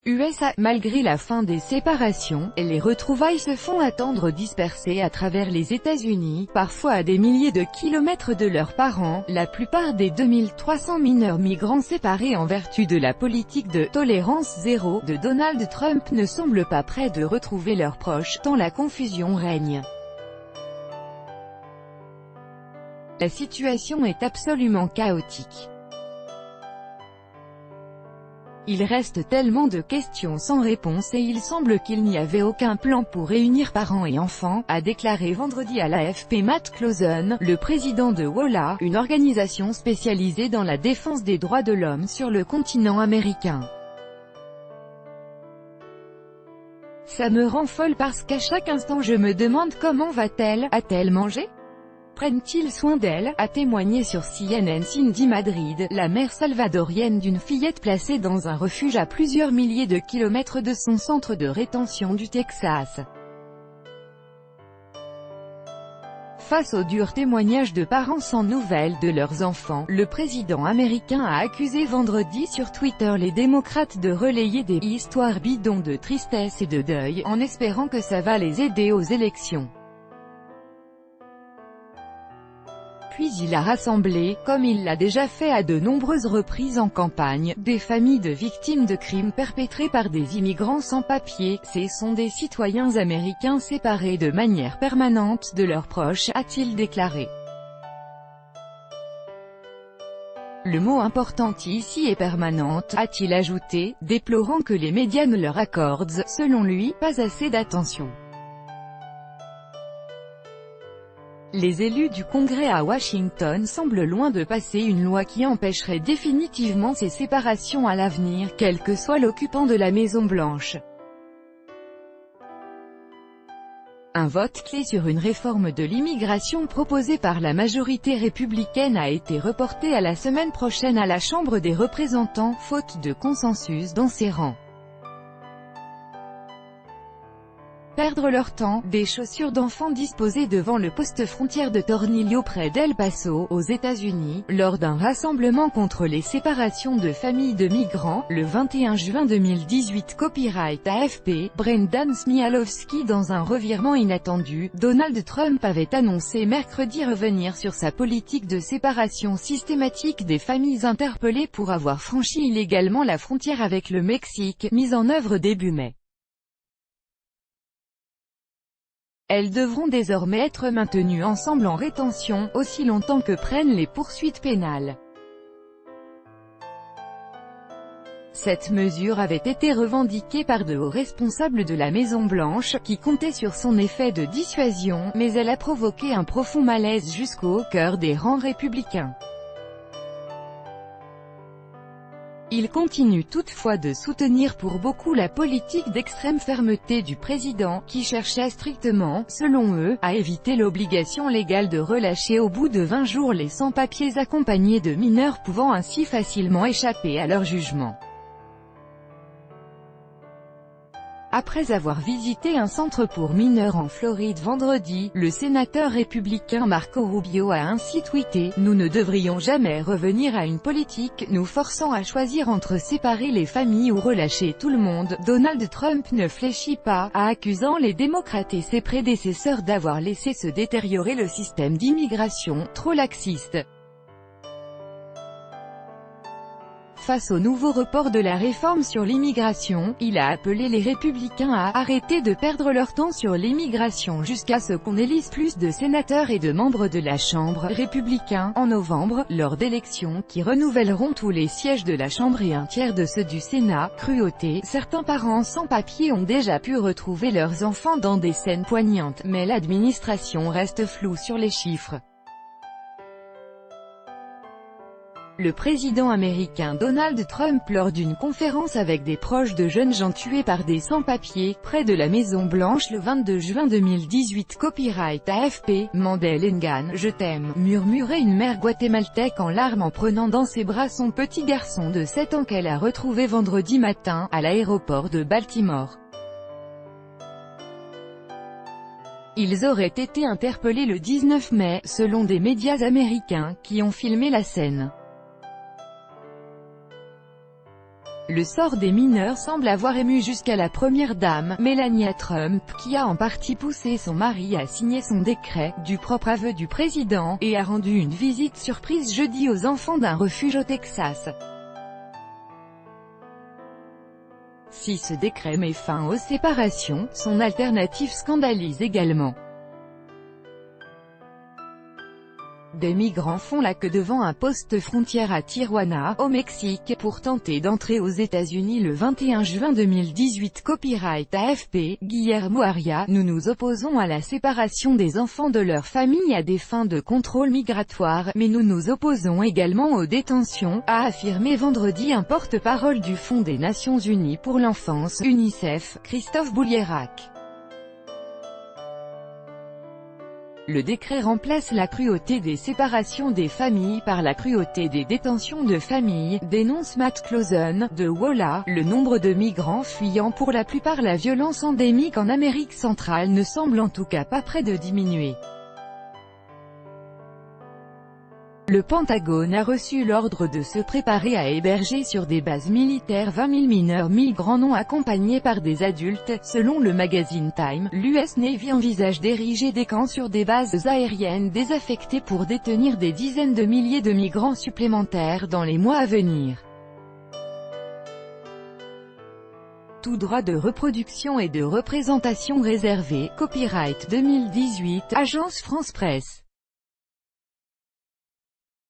USA. Malgré la fin des séparations, les retrouvailles se font attendre dispersées à travers les États-Unis, parfois à des milliers de kilomètres de leurs parents. La plupart des 2300 mineurs migrants séparés en vertu de la politique de « tolérance zéro » de Donald Trump ne semblent pas prêts de retrouver leurs proches, tant la confusion règne. La situation est absolument chaotique. Il reste tellement de questions sans réponse et il semble qu'il n'y avait aucun plan pour réunir parents et enfants, a déclaré vendredi à l'AFP Matt Closen, le président de WOLA, une organisation spécialisée dans la défense des droits de l'homme sur le continent américain. Ça me rend folle parce qu'à chaque instant je me demande comment va-t-elle, a-t-elle mangé? Prennent-ils soin d'elle, a témoigné sur CNN Cindy Madrid, la mère salvadorienne d'une fillette placée dans un refuge à plusieurs milliers de kilomètres de son centre de rétention du Texas. Face aux durs témoignages de parents sans nouvelles de leurs enfants, le président américain a accusé vendredi sur Twitter les démocrates de relayer des « histoires bidons de tristesse et de deuil » en espérant que ça va les aider aux élections. Puis il a rassemblé, comme il l'a déjà fait à de nombreuses reprises en campagne, des familles de victimes de crimes perpétrés par des immigrants sans papier. Ce sont des citoyens américains séparés de manière permanente de leurs proches, a-t-il déclaré. Le mot important ici est permanente, a-t-il ajouté, déplorant que les médias ne leur accordent, selon lui, pas assez d'attention. Les élus du Congrès à Washington semblent loin de passer une loi qui empêcherait définitivement ces séparations à l'avenir, quel que soit l'occupant de la Maison-Blanche. Un vote clé sur une réforme de l'immigration proposée par la majorité républicaine a été reporté à la semaine prochaine à la Chambre des représentants, faute de consensus dans ses rangs. Perdre leur temps, des chaussures d'enfants disposées devant le poste frontière de Tornillo près d'El Paso, aux États-Unis, lors d'un rassemblement contre les séparations de familles de migrants, le 21 juin 2018. Copyright AFP, Brendan Smialowski. Dans un revirement inattendu, Donald Trump avait annoncé mercredi revenir sur sa politique de séparation systématique des familles interpellées pour avoir franchi illégalement la frontière avec le Mexique, mise en œuvre début mai. Elles devront désormais être maintenues ensemble en rétention, aussi longtemps que prennent les poursuites pénales. Cette mesure avait été revendiquée par de hauts responsables de la Maison-Blanche, qui comptaient sur son effet de dissuasion, mais elle a provoqué un profond malaise jusqu'au cœur des rangs républicains. Il continue toutefois de soutenir pour beaucoup la politique d'extrême fermeté du président, qui cherchait strictement, selon eux, à éviter l'obligation légale de relâcher au bout de 20 jours les sans-papiers accompagnés de mineurs pouvant ainsi facilement échapper à leur jugement. Après avoir visité un centre pour mineurs en Floride vendredi, le sénateur républicain Marco Rubio a ainsi tweeté « Nous ne devrions jamais revenir à une politique nous forçant à choisir entre séparer les familles ou relâcher tout le monde. » Donald Trump ne fléchit pas, accusant les démocrates et ses prédécesseurs d'avoir laissé se détériorer le système d'immigration, trop laxiste. Face au nouveau report de la réforme sur l'immigration, il a appelé les républicains à arrêter de perdre leur temps sur l'immigration jusqu'à ce qu'on élise plus de sénateurs et de membres de la Chambre républicains en novembre, lors d'élections qui renouvelleront tous les sièges de la Chambre et un tiers de ceux du Sénat. Cruauté, certains parents sans papier ont déjà pu retrouver leurs enfants dans des scènes poignantes, mais l'administration reste floue sur les chiffres. Le président américain Donald Trump lors d'une conférence avec des proches de jeunes gens tués par des sans-papiers, près de la Maison-Blanche le 22 juin 2018. Copyright AFP, Mandel Engan, je t'aime, murmurait une mère guatémaltèque en larmes en prenant dans ses bras son petit garçon de 7 ans qu'elle a retrouvé vendredi matin, à l'aéroport de Baltimore. Ils auraient été interpellés le 19 mai, selon des médias américains, qui ont filmé la scène. Le sort des mineurs semble avoir ému jusqu'à la première dame, Melania Trump, qui a en partie poussé son mari à signer son décret, du propre aveu du président, et a rendu une visite surprise jeudi aux enfants d'un refuge au Texas. Si ce décret met fin aux séparations, son alternative scandalise également. Des migrants font la queue devant un poste frontière à Tijuana, au Mexique, pour tenter d'entrer aux États-Unis le 21 juin 2018. Copyright AFP, Guillermo Aria. Nous nous opposons à la séparation des enfants de leur famille à des fins de contrôle migratoire, mais nous nous opposons également aux détentions, a affirmé vendredi un porte-parole du Fonds des Nations Unies pour l'enfance, UNICEF, Christophe Boulierac. Le décret remplace la cruauté des séparations des familles par la cruauté des détentions de famille, dénonce Matt Clausen, de WOLA. Le nombre de migrants fuyant pour la plupart la violence endémique en Amérique centrale ne semble en tout cas pas près de diminuer. Le Pentagone a reçu l'ordre de se préparer à héberger sur des bases militaires 20 000 mineurs migrants non accompagnés par des adultes. Selon le magazine Time, l'US Navy envisage d'ériger des camps sur des bases aériennes désaffectées pour détenir des dizaines de milliers de migrants supplémentaires dans les mois à venir. Tout droit de reproduction et de représentation réservé. Copyright 2018, Agence France Presse.